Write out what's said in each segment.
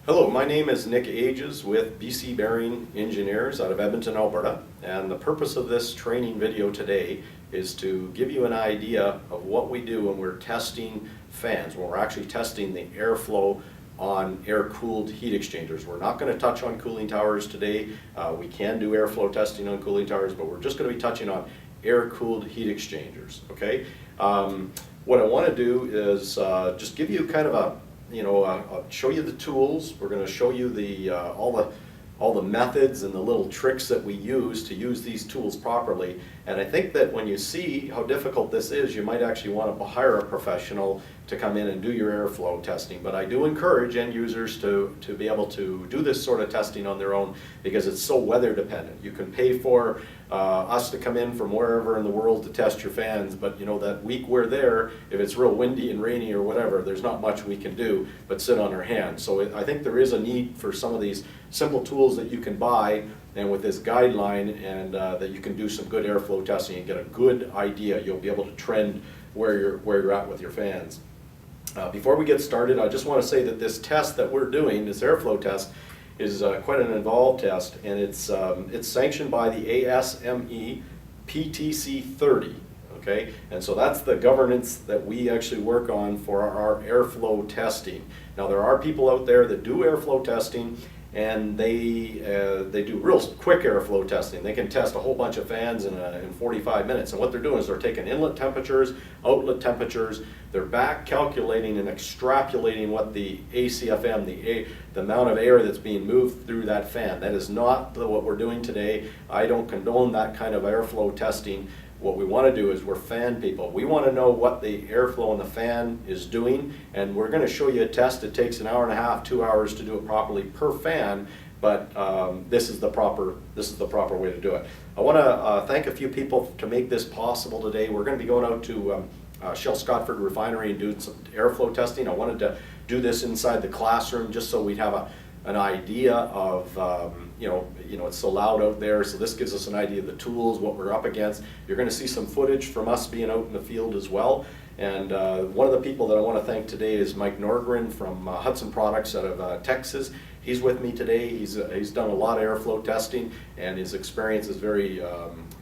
Hello, my name is Nick Ages with BC Bearing Engineers out of Edmonton, Alberta, and the purpose of this training video today is to give you an idea of what we do when we're testing fans, when we're actually testing the airflow on air-cooled heat exchangers. We're not going to touch on cooling towers today. We can do airflow testing on cooling towers, but we're just going to be touching on air-cooled heat exchangers, okay? What I want to do is just give you kind of a I'll show you the tools. We're going to show you the all the methods and the little tricks that we use to use these tools properly. And I think that when you see how difficult this is, you might actually want to hire a professional to come in and do your airflow testing. But I do encourage end users to be able to do this sort of testing on their own because it's so weather dependent. You can pay for us to come in from wherever in the world to test your fans, but you know, that week we're there, if it's real windy and rainy or whatever, there's not much we can do but sit on our hands. So I think there is a need for some of these simple tools that you can buy and with this guideline, and that you can do some good airflow testing and get a good idea. You'll be able to trend where you're at with your fans. Before we get started, I just want to say that this test that we're doing, this airflow test, is quite an involved test, and it's sanctioned by the ASME PTC 30. Okay, and so that's the governance that we actually work on for our airflow testing. Now there are people out there that do airflow testing, and they do real quick airflow testing. They can test a whole bunch of fans in 45 minutes. And what they're doing is they're taking inlet temperatures, outlet temperatures, they're back calculating and extrapolating what the ACFM, the amount of air that's being moved through that fan. That is not what we're doing today. I don't condone that kind of airflow testing. What we want to do is we're fan people. We want to know what the airflow in the fan is doing, and we're going to show you a test. It takes an hour and a half, 2 hours to do it properly per fan, but this is the proper way to do it. I want to thank a few people to make this possible today. We're going to be going out to Shell Scotford Refinery and doing some airflow testing. I wanted to do this inside the classroom just so we'd have an idea of it's so loud out there, so this gives us an idea of the tools, what we're up against. You're going to see some footage from us being out in the field as well. And one of the people that I want to thank today is Mike Norgren from Hudson Products out of Texas. He's with me today. He's done a lot of airflow testing, and his experience is very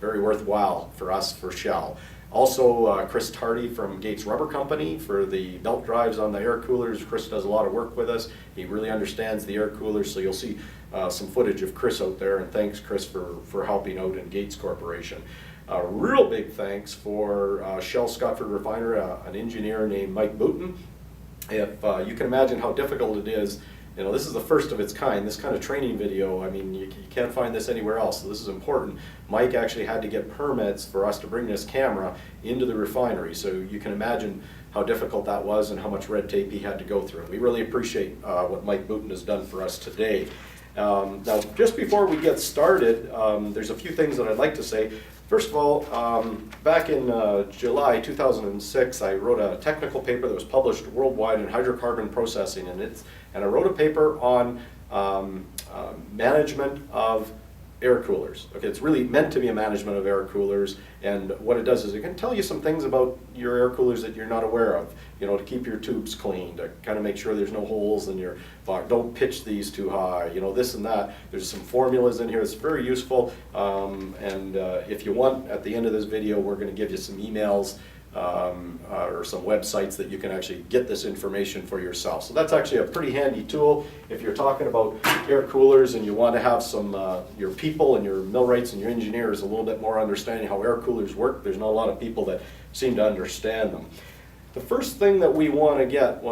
worthwhile for us, for Shell. Also, Chris Tardy from Gates Rubber Company for the belt drives on the air coolers. Chris does a lot of work with us. He really understands the air coolers, so you'll see some footage of Chris out there, and thanks Chris for helping out in Gates Corporation. Real big thanks for Shell Scotford Refinery, an engineer named Mike Booten. If you can imagine how difficult it is, this is the first of its kind, this kind of training video. I mean, you can't find this anywhere else, so this is important. Mike actually had to get permits for us to bring this camera into the refinery, so you can imagine how difficult that was and how much red tape he had to go through. We really appreciate what Mike Booten has done for us today. Now, just before we get started, there's a few things that I'd like to say. First of all, back in July 2006, I wrote a technical paper that was published worldwide in hydrocarbon processing, and I wrote a paper on management of air coolers. Okay, it's really meant to be a management of air coolers, and what it does is it can tell you some things about your air coolers that you're not aware of. To keep your tubes clean, to kind of make sure there's no holes in your box. Don't pitch these too high, this and that. There's some formulas in here that's very useful, and if you want, at the end of this video, we're going to give you some emails or some websites that you can actually get this information for yourself. So that's actually a pretty handy tool if you're talking about air coolers and you want to have some your people and your millwrights and your engineers a little bit more understanding how air coolers work. There's not a lot of people that seem to understand them. The first thing that we want to get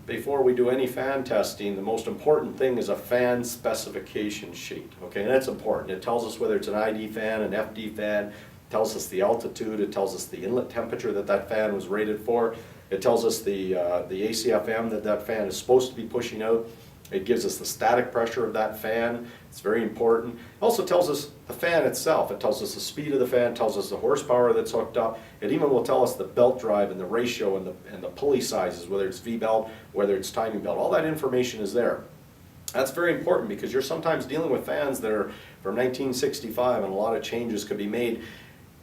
before we do any fan testing, the most important thing is a fan specification sheet. Okay, and that's important. It tells us whether it's an ID fan, an FD fan. It tells us the altitude, it tells us the inlet temperature that fan was rated for. It tells us the ACFM that fan is supposed to be pushing out. It gives us the static pressure of that fan. It's very important. It also tells us the fan itself. It tells us the speed of the fan, tells us the horsepower that's hooked up. It even will tell us the belt drive and the ratio and the pulley sizes, whether it's V-belt, whether it's timing belt. All that information is there. That's very important because you're sometimes dealing with fans that are from 1965 and a lot of changes could be made.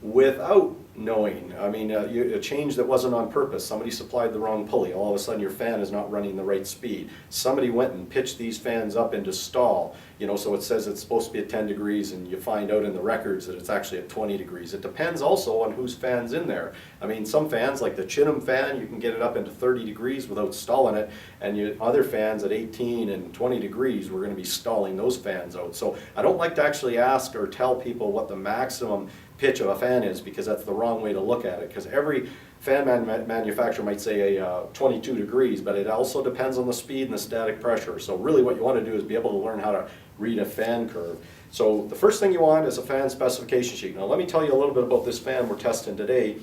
without knowing. I mean, a change that wasn't on purpose. Somebody supplied the wrong pulley. All of a sudden your fan is not running the right speed. Somebody went and pitched these fans up into stall, you know, so it says it's supposed to be at 10 degrees and you find out in the records that it's actually at 20 degrees. It depends also on whose fan's in there. I mean, some fans, like the Chittum fan, you can get it up into 30 degrees without stalling it, and other fans at 18 and 20 degrees, we're going to be stalling those fans out. So I don't like to actually ask or tell people what the maximum pitch of a fan is, because that's the wrong way to look at it, because every fan manufacturer might say 22 degrees, but it also depends on the speed and the static pressure. So really what you want to do is be able to learn how to read a fan curve. So the first thing you want is a fan specification sheet. Now let me tell you a little bit about this fan we're testing today.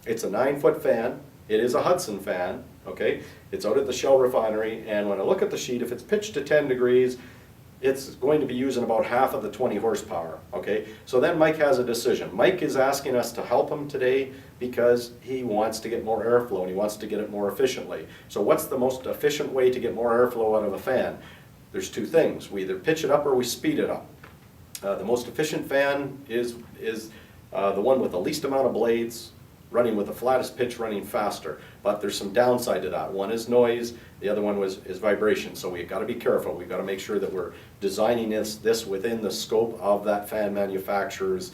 It's a 9-foot fan. It is a Hudson fan, okay? It's out at the Shell refinery, and when I look at the sheet, if it's pitched to 10 degrees, it's going to be using about half of the 20 horsepower, okay? So then Mike has a decision. Mike is asking us to help him today because he wants to get more airflow and he wants to get it more efficiently. So what's the most efficient way to get more airflow out of a fan? There's two things. We either pitch it up or we speed it up. The most efficient fan is the one with the least amount of blades, running with the flattest pitch, running faster. But there's some downside to that. One is noise, the other one is vibration. So we've got to be careful. We've got to make sure that we're designing this within the scope of that fan manufacturer's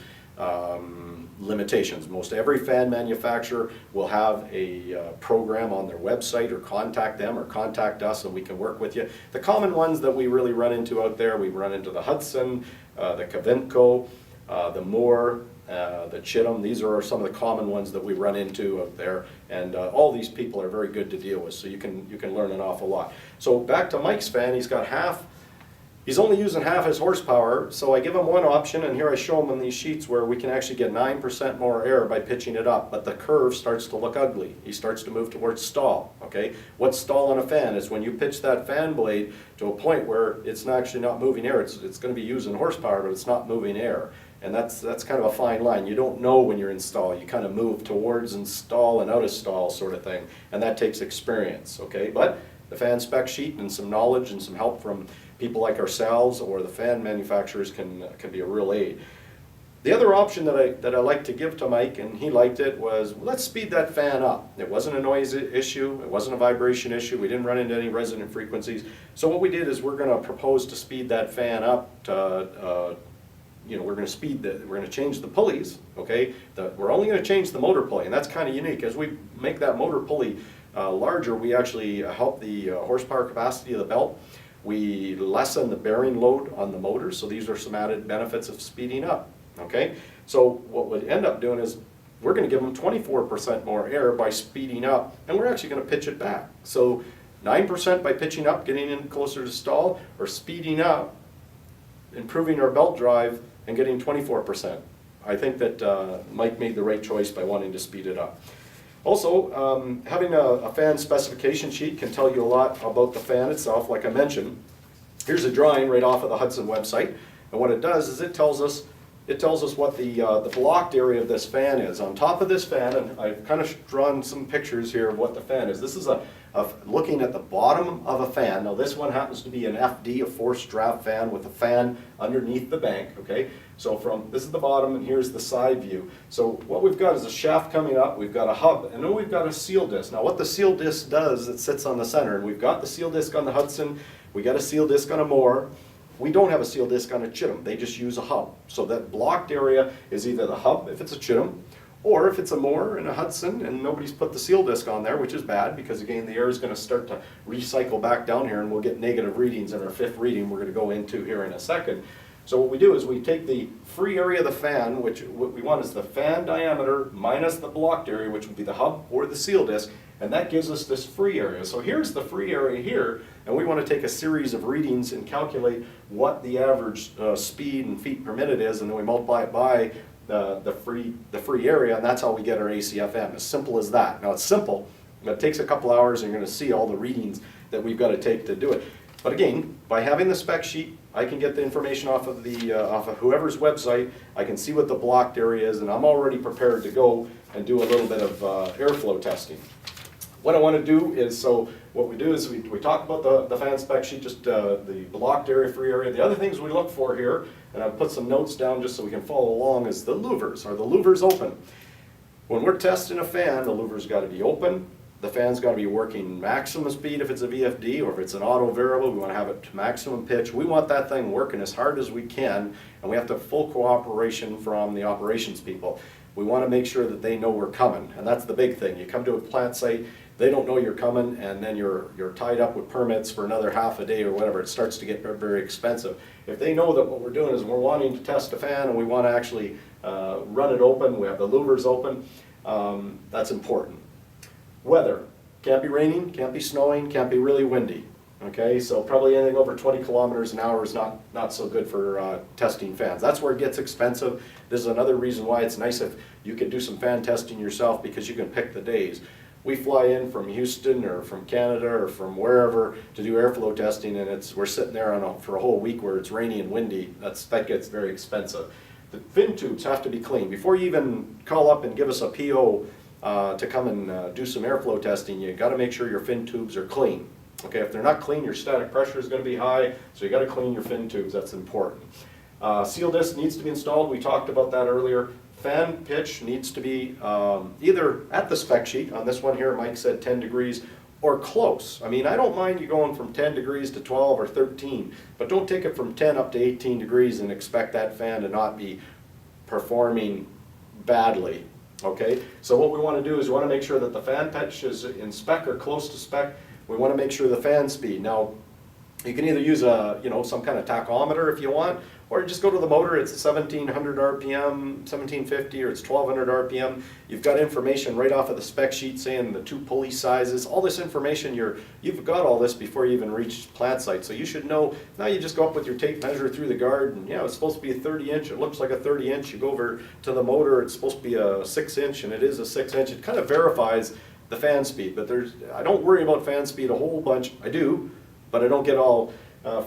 limitations. Most every fan manufacturer will have a program on their website, or contact them or contact us and we can work with you. The common ones that we really run into out there, we run into the Hudson, the Kavimco, the Moore, the Chittum. These are some of the common ones that we run into out there, and all these people are very good to deal with, so you can learn an awful lot. So back to Mike's fan, he's only using half his horsepower, so I give him one option, and here I show him in these sheets where we can actually get 9% more air by pitching it up, but the curve starts to look ugly. He starts to move towards stall, okay? What's stall on a fan is when you pitch that fan blade to a point where it's actually not moving air. It's going to be using horsepower, but it's not moving air. And that's kind of a fine line. You don't know when you're in stall. You kind of move towards and stall and out of stall sort of thing, and that takes experience, okay? But the fan spec sheet and some knowledge and some help from people like ourselves or the fan manufacturers can be a real aid. The other option that I like to give to Mike, and he liked it, was let's speed that fan up. It wasn't a noise issue, it wasn't a vibration issue, we didn't run into any resonant frequencies. So what we did is we're going to propose to speed that fan up to we're going to change the pulleys, okay? We're only going to change the motor pulley, and that's kind of unique. As we make that motor pulley larger, we actually help the horsepower capacity of the belt. We lessen the bearing load on the motor, so these are some added benefits of speeding up, okay? So what we'd end up doing is we're going to give them 24% more air by speeding up, and we're actually going to pitch it back. So 9% by pitching up, getting in closer to stall, or speeding up, improving our belt drive, and getting 24%. I think that Mike made the right choice by wanting to speed it up. Also, having a fan specification sheet can tell you a lot about the fan itself, like I mentioned. Here's a drawing right off of the Hudson website, and what it does is it tells us what the blocked area of this fan is. On top of this fan, and I've kind of drawn some pictures here of what the fan is. This is looking at the bottom of a fan. Now this one happens to be an FD, a forced draft fan with a fan underneath the bank, okay? So this is the bottom and here's the side view. So what we've got is a shaft coming up, we've got a hub, and then we've got a seal disc. Now what the seal disc does, it sits on the center, and we've got the seal disc on the Hudson, we got a seal disc on a Moore. We don't have a seal disc on a Chittum, they just use a hub. So that blocked area is either the hub if it's a Chittum, or if it's a Moore and a Hudson and nobody's put the seal disc on there, which is bad because again the air is going to start to recycle back down here and we'll get negative readings in our fifth reading we're going to go into here in a second. So what we do is we take the free area of the fan, which what we want is the fan diameter minus the blocked area, which would be the hub or the seal disc, and that gives us this free area. So here's the free area here, and we want to take a series of readings and calculate what the average speed in feet per minute is, and then we multiply it by the free area, and that's how we get our ACFM. As simple as that. Now it's simple, but it takes a couple hours and you're going to see all the readings that we've got to take to do it. But again, by having the spec sheet, I can get the information off of whoever's website, I can see what the blocked area is, and I'm already prepared to go and do a little bit of airflow testing. What I want to do is, so what we do is we talk about the fan spec sheet, just the blocked area, free area. The other things we look for here, and I've put some notes down just so we can follow along, is the louvers. Are the louvers open? When we're testing a fan, the louver's got to be open. The fan's got to be working maximum speed if it's a VFD, or if it's an auto variable, we want to have it to maximum pitch. We want that thing working as hard as we can, and we have to have full cooperation from the operations people. We want to make sure that they know we're coming, and that's the big thing. You come to a plant site, they don't know you're coming, and then you're tied up with permits for another half a day or whatever. It starts to get very expensive. If they know that what we're doing is we're wanting to test a fan and we want to actually run it open, we have the louvers open, that's important. Weather. Can't be raining, can't be snowing, can't be really windy. Okay, so probably anything over 20 kilometers an hour is not so good for testing fans. That's where it gets expensive. This is another reason why it's nice if you can do some fan testing yourself, because you can pick the days. We fly in from Houston or from Canada or from wherever to do airflow testing, and we're sitting there for a whole week where it's rainy and windy. That gets very expensive. The fin tubes have to be clean. Before you even call up and give us a PO to come and do some airflow testing, you got to make sure your fin tubes are clean. Okay, if they're not clean, your static pressure is going to be high, so you got to clean your fin tubes. That's important. Seal disc needs to be installed. We talked about that earlier. Fan pitch needs to be either at the spec sheet. On this one here, Mike said 10 degrees, or close. I mean, I don't mind you going from 10 degrees to 12 or 13, but don't take it from 10 up to 18 degrees and expect that fan to not be performing badly. Okay, so what we want to do is we want to make sure that the fan pitch is in spec or close to spec. We want to make sure the fan speed. Now, you can either use some kind of tachometer if you want, or just go to the motor. It's 1700 RPM, 1750, or it's 1200 RPM. You've got information right off of the spec sheet saying the 2 pulley sizes. All this information, you've got all this before you even reach plant site. So you should know. Now you just go up with your tape measure through the guard, and it's supposed to be a 30-inch. It looks like a 30-inch. You go over to the motor. It's supposed to be a 6-inch, and it is a 6-inch. It kind of verifies the fan speed, but I don't worry about fan speed a whole bunch. I do, but I don't get all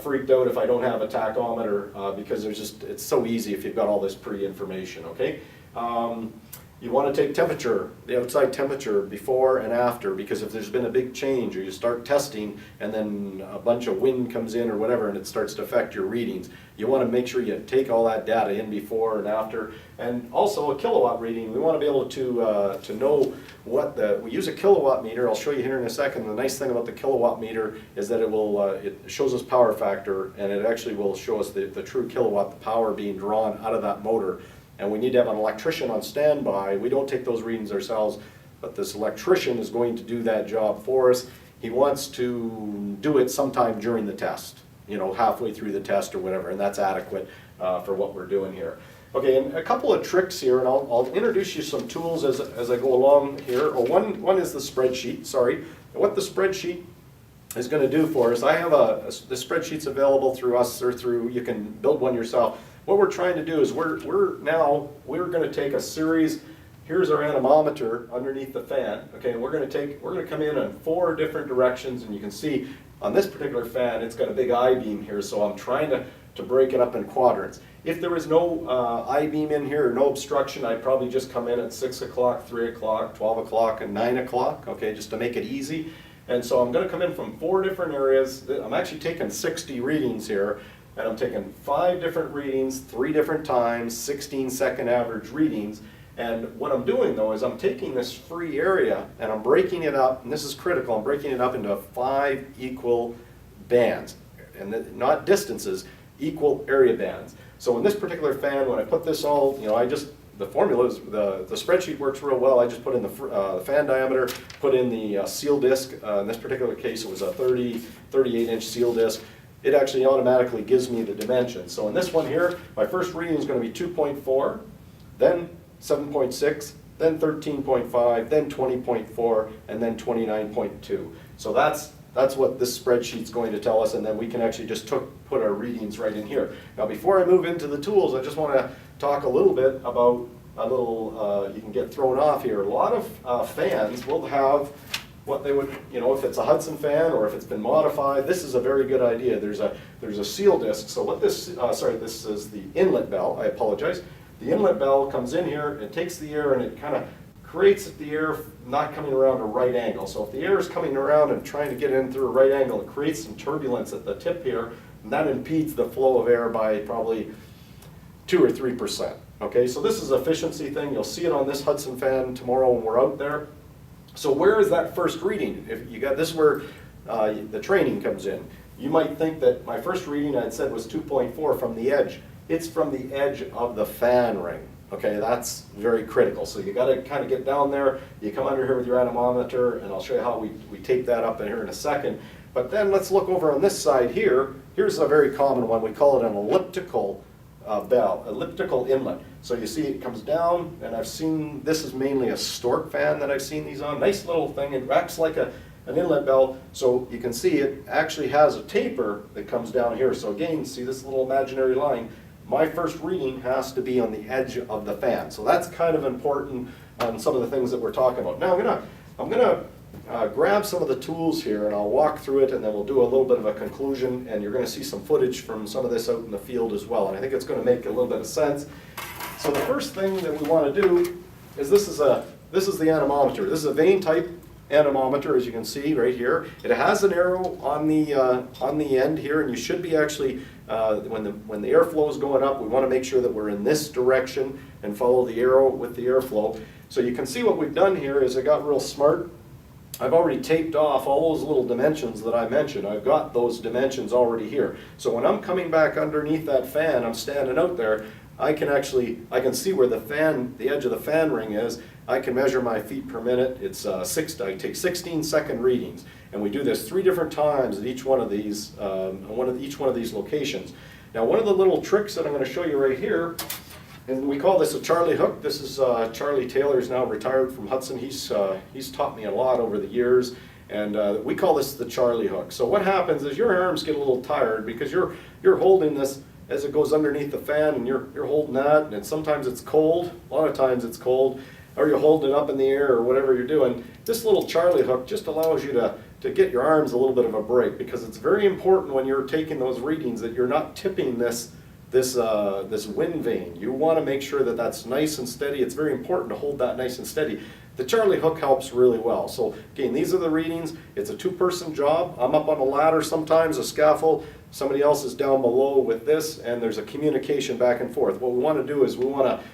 freaked out if I don't have a tachometer because it's so easy if you've got all this pre-information, okay? You want to take temperature, the outside temperature before and after, because if there's been a big change or you start testing and then a bunch of wind comes in or whatever and it starts to affect your readings, you want to make sure you take all that data in before and after. And also a kilowatt reading. We want to be able to know we use a kilowatt meter. I'll show you here in a second. The nice thing about the kilowatt meter is that it shows us power factor, and it actually will show us the true kilowatt, the power being drawn out of that motor. And we need to have an electrician on standby. We don't take those readings ourselves, but this electrician is going to do that job for us. He wants to do it sometime during the test, halfway through the test or whatever, and that's adequate for what we're doing here. Okay, and a couple of tricks here, and I'll introduce you some tools as I go along here. One is the spreadsheet, sorry. What the spreadsheet is going to do for us, I have the spreadsheet's available through us, or you can build one yourself. What we're trying to do is we're going to take a series. Here's our anemometer underneath the fan. Okay, and we're going to come in 4 different directions, and you can see on this particular fan it's got a big I-beam here, so I'm trying to break it up in quadrants. If there was no I-beam in here or no obstruction, I'd probably just come in at 6 o'clock, 3 o'clock, 12 o'clock, and 9 o'clock, okay, just to make it easy. And so I'm going to come in from 4 different areas. I'm actually taking 60 readings here. And I'm taking 5 different readings, 3 different times, 16-second average readings. And what I'm doing though is I'm taking this free area and I'm breaking it up, and this is critical, I'm breaking it up into 5 equal bands, and not distances, equal area bands. So in this particular fan, when I put this all, the formula is, the spreadsheet works real well. I just put in the fan diameter, put in the seal disc. In this particular case, it was a 38-inch seal disc. It actually automatically gives me the dimensions. So in this one here, my first reading is going to be 2.4, then 7.6, then 13.5, then 20.4, and then 29.2. So that's what this spreadsheet's going to tell us, and then we can actually just put our readings right in here. Now before I move into the tools, I just want to talk a little bit about you can get thrown off here. A lot of fans will have what they would, if it's a Hudson fan or if it's been modified, this is a very good idea. There's a seal disc. So what this is the inlet bell. I apologize. The inlet bell comes in here, it takes the air and it kind of creates the air not coming around a right angle. So if the air is coming around and trying to get in through a right angle, it creates some turbulence at the tip here, and that impedes the flow of air by probably 2 or 3%. Okay, so this is an efficiency thing. You'll see it on this Hudson fan tomorrow when we're out there. So where is that first reading? If you got this is where the training comes in. You might think that my first reading I had said was 2.4 from the edge. It's from the edge of the fan ring. Okay, that's very critical. So you got to kind of get down there. You come under here with your anemometer, and I'll show you how we tape that up in here in a second. But then let's look over on this side here. Here's a very common one. We call it an elliptical elliptical inlet. So you see it comes down, and I've seen, this is mainly a stork fan that I've seen these on. Nice little thing. It acts like an inlet bell. So you can see it actually has a taper that comes down here. So again, see this little imaginary line? My first reading has to be on the edge of the fan. So that's kind of important on some of the things that we're talking about. Now I'm gonna grab some of the tools here, and I'll walk through it, and then we'll do a little bit of a conclusion, and you're going to see some footage from some of this out in the field as well, and I think it's going to make a little bit of sense. So the first thing that we want to do is this is the anemometer. This is a vane type anemometer, as you can see right here. It has an arrow on the end here, and you should be actually when the airflow is going up, we want to make sure that we're in this direction and follow the arrow with the airflow. So you can see what we've done here is I got real smart. I've already taped off all those little dimensions that I mentioned. I've got those dimensions already here. So when I'm coming back underneath that fan, I'm standing out there, I can see where the edge of the fan ring is. I can measure my feet per minute. It's I take 16-second readings, and we do this 3 different times at each one of these locations. Now, one of the little tricks that I'm going to show you right here, and we call this a Charlie hook. This is Charlie Taylor, is now retired from Hudson. He's taught me a lot over the years, and we call this the Charlie hook. So what happens is your arms get a little tired because you're holding this as it goes underneath the fan, and you're holding that, and sometimes it's cold. A lot of times it's cold, or you're holding it up in the air, or whatever you're doing. This little Charlie hook just allows you to get your arms a little bit of a break, because it's very important when you're taking those readings that you're not tipping this wind vane. You want to make sure that that's nice and steady. It's very important to hold that nice and steady. The Charlie hook helps really well. So again, these are the readings. It's a 2-person job. I'm up on a ladder sometimes, a scaffold. Somebody else is down below with this, and there's a communication back and forth. What we want to do is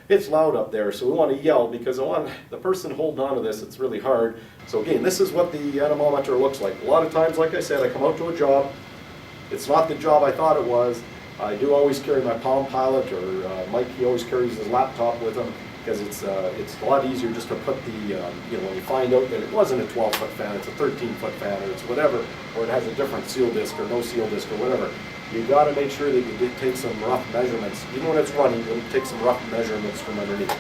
it's loud up there, so we want to yell, because I want the person holding on to this, it's really hard. So again, this is what the anemometer looks like. A lot of times, like I said, I come out to a job. It's not the job I thought it was. I do always carry my Palm Pilot, or Mike, he always carries his laptop with him, because it's a lot easier just to put when you find out that it wasn't a 12-foot fan, it's a 13-foot fan, or it's whatever, or it has a different seal disc or no seal disc or whatever. You got to make sure that you did take some rough measurements. Even when it's running, you'll take some rough measurements from underneath.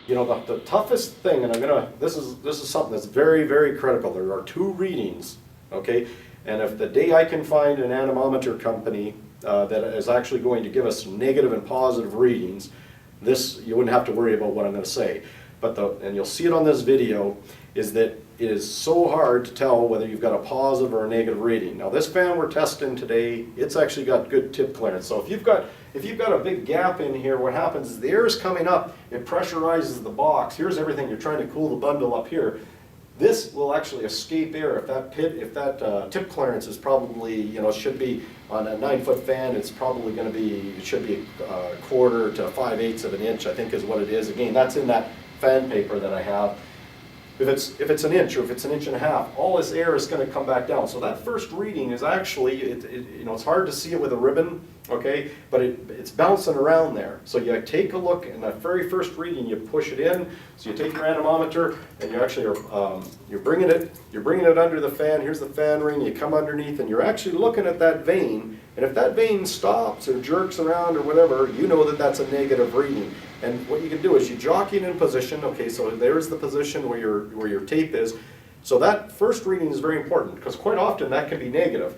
You know, the toughest thing, and this is something that's very, very critical. There are 2 readings, okay? And if the day I can find an anemometer company that is actually going to give us negative and positive readings, you wouldn't have to worry about what I'm going to say. And you'll see it on this video, is that it is so hard to tell whether you've got a positive or a negative reading. Now this fan we're testing today, it's actually got good tip clearance. So if you've got a big gap in here, what happens is the air is coming up, it pressurizes the box. Here's everything, you're trying to cool the bundle up here. This will actually escape air. If that tip clearance is probably, you know, should be on a 9-foot fan, it's probably going to be, it should be a 1/4 to 5/8 of an inch, I think is what it is. Again, that's in that fan paper that I have. If it's an inch or if it's an 1.5 inches, all this air is going to come back down. So that first reading is actually, you know, it's hard to see it with a ribbon, okay, but it's bouncing around there. So you take a look, and that very first reading, you push it in. So you take your anemometer, and you actually are you're bringing it under the fan. Here's the fan ring. You come underneath, and you're actually looking at that vein. And if that vein stops or jerks around or whatever, you know that that's a negative reading. And what you can do is you jockey it in position. Okay, so there's the position where your tape is. So that first reading is very important because quite often that can be negative.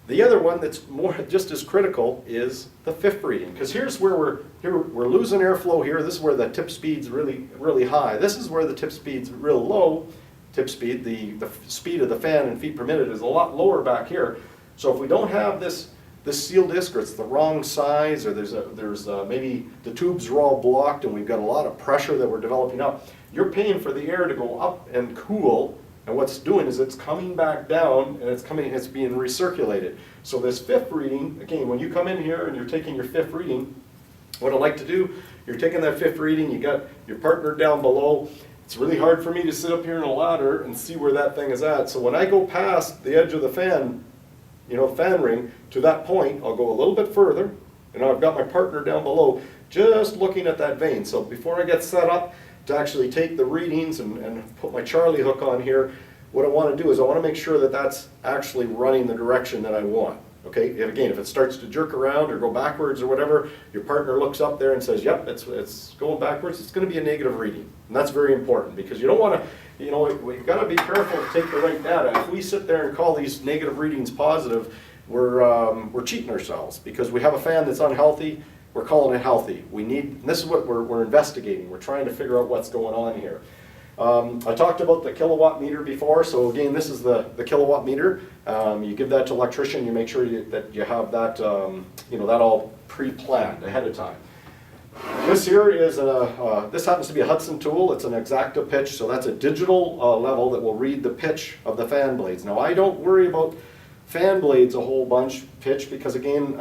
The other one that's just as critical is the 5th reading, because here's where we're losing airflow here. This is where the tip speed's really high. This is where the tip speed's real low. Tip speed, the speed of the fan in feet per minute is a lot lower back here. So if we don't have this seal disc, or it's the wrong size, or there's maybe the tubes are all blocked and we've got a lot of pressure that we're developing up, you're paying for the air to go up and cool, and what's doing is it's coming back down and it's being recirculated. So this 5th reading, again, when you come in here and you're taking your 5th reading, what I like to do, you're taking that 5th reading, you got your partner down below. It's really hard for me to sit up here in a ladder and see where that thing is at. So when I go past the edge of the fan, you know, fan ring, to that point, I'll go a little bit further, and I've got my partner down below just looking at that vein. So before I get set up to actually take the readings and put my Charlie hook on here, what I want to do is I want to make sure that that's actually running the direction that I want. Okay, and again, if it starts to jerk around or go backwards or whatever, your partner looks up there and says, yep, it's going backwards, it's going to be a negative reading. And that's very important because you don't want to, you know, we've got to be careful to take the right data. If we sit there and call these negative readings positive, we're cheating ourselves because we have a fan that's unhealthy, we're calling it healthy. And this is what we're investigating. We're trying to figure out what's going on here. I talked about the kilowatt meter before, so again, this is the kilowatt meter. You give that to an electrician, you make sure that you have that, you know, that all pre-planned ahead of time. This here is this happens to be a Hudson tool. It's an Exacta pitch, so that's a digital level that will read the pitch of the fan blades. Now I don't worry about fan blades a whole bunch pitch because again,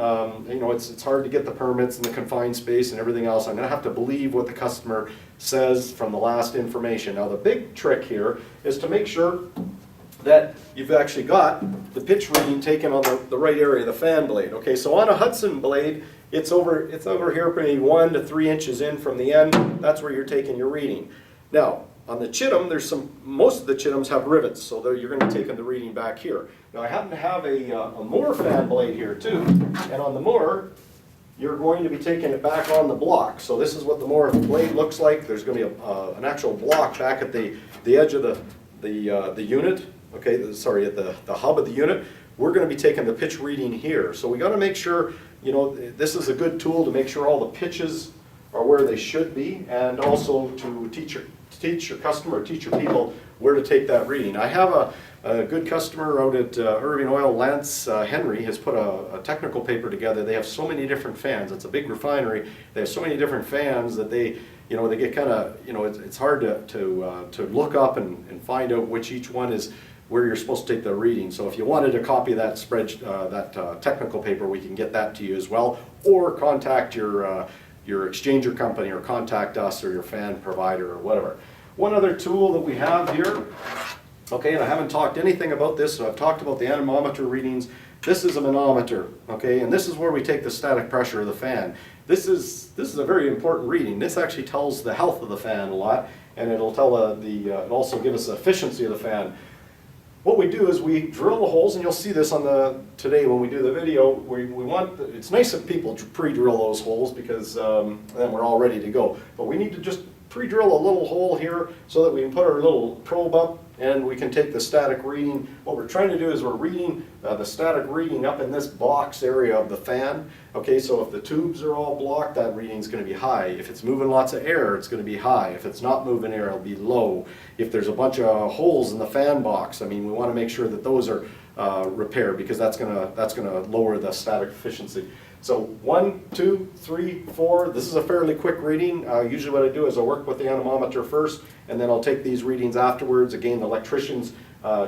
you know, it's hard to get the permits and the confined space and everything else. I'm going to have to believe what the customer says from the last information. Now the big trick here is to make sure that you've actually got the pitch reading taken on the right area of the fan blade. Okay, so on a Hudson blade, it's over here maybe 1 to 3 inches in from the end. That's where you're taking your reading. Now on the Chittum, most of the Chittums have rivets, so you're going to be taking the reading back here. Now I happen to have a Moore fan blade here too, and on the Moore, you're going to be taking it back on the block. So this is what the Moore blade looks like. There's going to be an actual block back at the edge of the unit. Okay, sorry, at the hub of the unit. We're going to be taking the pitch reading here. So we got to make sure, you know, this is a good tool to make sure all the pitches are where they should be, and also to teach your customer, teach your people where to take that reading. I have a good customer out at Irving Oil, Lance Henry, has put a technical paper together. They have so many different fans. It's a big refinery. They have so many different fans that they get kind of, you know, it's hard to look up and find out which each one is where you're supposed to take the reading. So if you wanted a copy of that that technical paper, we can get that to you as well, or contact your exchanger company, or contact us or your fan provider or whatever. One other tool that we have here, okay, and I haven't talked anything about this, so I've talked about the anemometer readings. This is a manometer, okay, and this is where we take the static pressure of the fan. This is a very important reading. This actually tells the health of the fan a lot, and it'll tell it'll also give us the efficiency of the fan. What we do is we drill the holes, and you'll see this on today when we do the video. It's nice if people pre-drill those holes because then we're all ready to go. But we need to just pre-drill a little hole here so that we can put our little probe up and we can take the static reading. What we're trying to do is we're reading the static reading up in this box area of the fan. Okay, so if the tubes are all blocked, that reading is going to be high. If it's moving lots of air, it's going to be high. If it's not moving air, it'll be low. If there's a bunch of holes in the fan box, I mean, we want to make sure that those are repaired because that's going to lower the static efficiency. So 1, 2, 3, 4, this is a fairly quick reading. Usually what I do is I work with the anemometer first, and then I'll take these readings afterwards. Again, the electrician's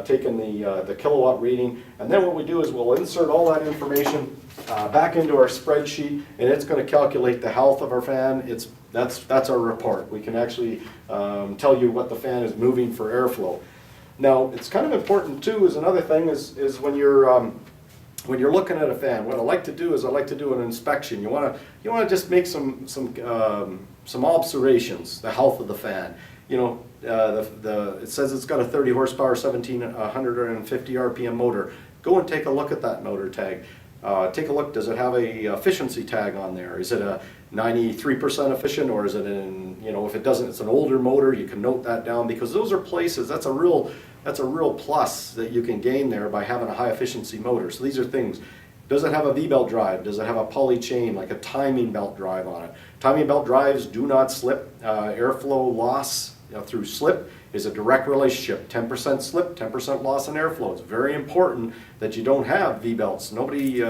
taking the kilowatt reading, and then what we do is we'll insert all that information back into our spreadsheet, and it's going to calculate the health of our fan. That's our report. We can actually tell you what the fan is moving for airflow. Now, it's kind of important too, is another thing, is when you're looking at a fan, what I like to do is I like to do an inspection. You want to just make some observations, the health of the fan. You know, it says it's got a 30 horsepower, 1750 RPM motor. Go and take a look at that motor tag. Take a look, does it have a efficiency tag on there? Is it a 93% efficient, or is it if it doesn't, it's an older motor, you can note that down, because those are places, that's a real plus that you can gain there by having a high efficiency motor. So these are things. Does it have a V-belt drive? Does it have a poly chain, like a timing belt drive on it? Timing belt drives do not slip. Airflow loss through slip is a direct relationship. 10% slip, 10% loss in airflow. It's very important that you don't have V-belts. Nobody,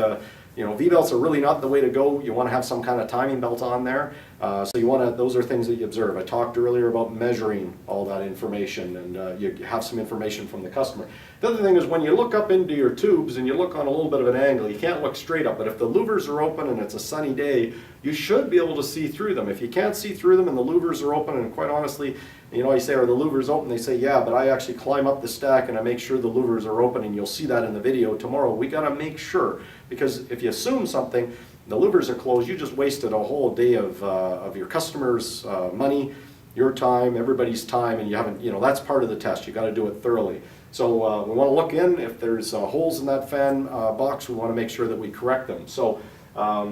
V-belts are really not the way to go. You want to have some kind of timing belt on there. So those are things that you observe. I talked earlier about measuring all that information, and you have some information from the customer. The other thing is when you look up into your tubes and you look on a little bit of an angle, you can't look straight up, but if the louvers are open and it's a sunny day, you should be able to see through them. If you can't see through them and the louvers are open, and quite honestly, you say, are the louvers open? They say, yeah, but I actually climb up the stack and I make sure the louvers are open, and you'll see that in the video tomorrow. We got to make sure, because if you assume something, the louvers are closed, you just wasted a whole day of your customers' money, your time, everybody's time, and you haven't, that's part of the test. You got to do it thoroughly. So we want to look in. If there's holes in that fan box, we want to make sure that we correct them. So I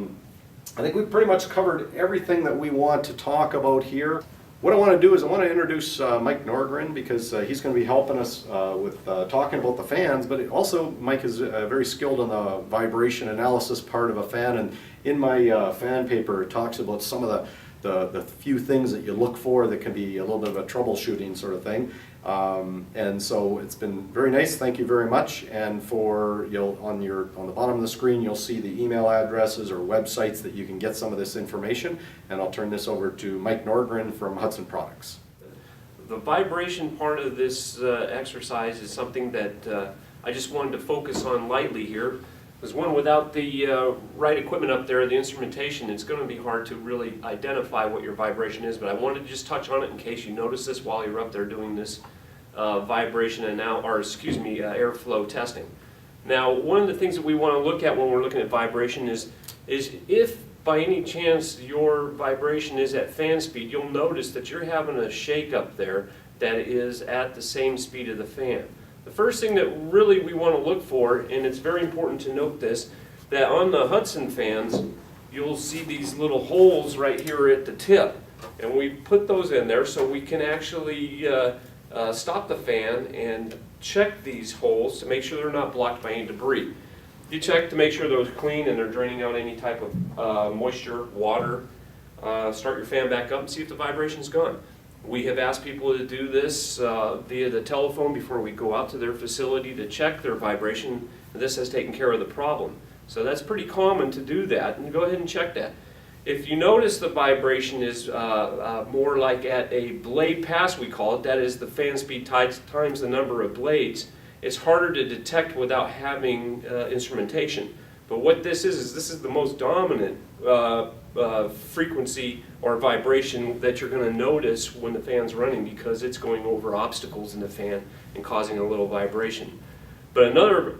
think we've pretty much covered everything that we want to talk about here. What I want to do is I want to introduce Mike Norgren, because he's going to be helping us with talking about the fans, but also Mike is very skilled on the vibration analysis part of a fan, and in my fan paper it talks about some of the few things that you look for that can be a little bit of a troubleshooting sort of thing. And so it's been very nice. Thank you very much. And on the bottom of the screen you'll see the email addresses or websites that you can get some of this information. And I'll turn this over to Mike Norgren from Hudson Products. The vibration part of this exercise is something that I just wanted to focus on lightly here. Because one, without the right equipment up there, the instrumentation, it's going to be hard to really identify what your vibration is. But I wanted to just touch on it in case you notice this while you're up there doing this vibration and airflow testing. Now, one of the things that we want to look at when we're looking at vibration is if by any chance your vibration is at fan speed, you'll notice that you're having a shake up there that is at the same speed of the fan. The first thing that really we want to look for, and it's very important to note this, that on the Hudson fans, you'll see these little holes right here at the tip. And we put those in there so we can actually stop the fan and check these holes to make sure they're not blocked by any debris. You check to make sure those are clean and they're draining out any type of moisture, water. Start your fan back up and see if the vibration's gone. We have asked people to do this via the telephone before we go out to their facility to check their vibration. This has taken care of the problem. So that's pretty common to do that, and go ahead and check that. If you notice the vibration is more like at a blade pass, we call it, that is the fan speed times the number of blades, it's harder to detect without having instrumentation. But what this is the most dominant frequency or vibration that you're going to notice when the fan's running, because it's going over obstacles in the fan and causing a little vibration. But another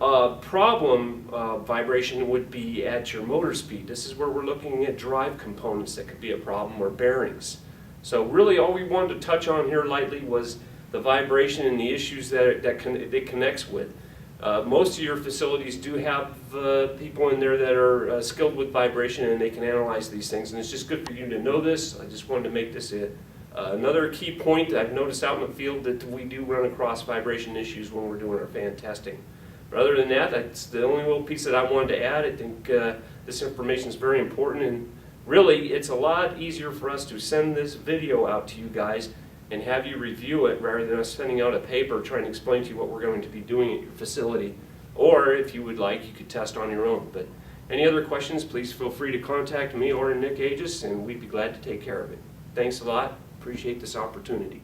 problem vibration would be at your motor speed. This is where we're looking at drive components that could be a problem, or bearings. So really all we wanted to touch on here lightly was the vibration and the issues that it connects with. Most of your facilities do have people in there that are skilled with vibration, and they can analyze these things, and it's just good for you to know this. I just wanted to make this another key point that I've noticed out in the field, that we do run across vibration issues when we're doing our fan testing. But other than that, that's the only little piece that I wanted to add. I think this information is very important, and really it's a lot easier for us to send this video out to you guys and have you review it rather than us sending out a paper trying to explain to you what we're going to be doing at your facility. Or if you would like, you could test on your own. But Any other questions, please feel free to contact me or Nick Aegis, and we'd be glad to take care of it. Thanks a lot. Appreciate this opportunity.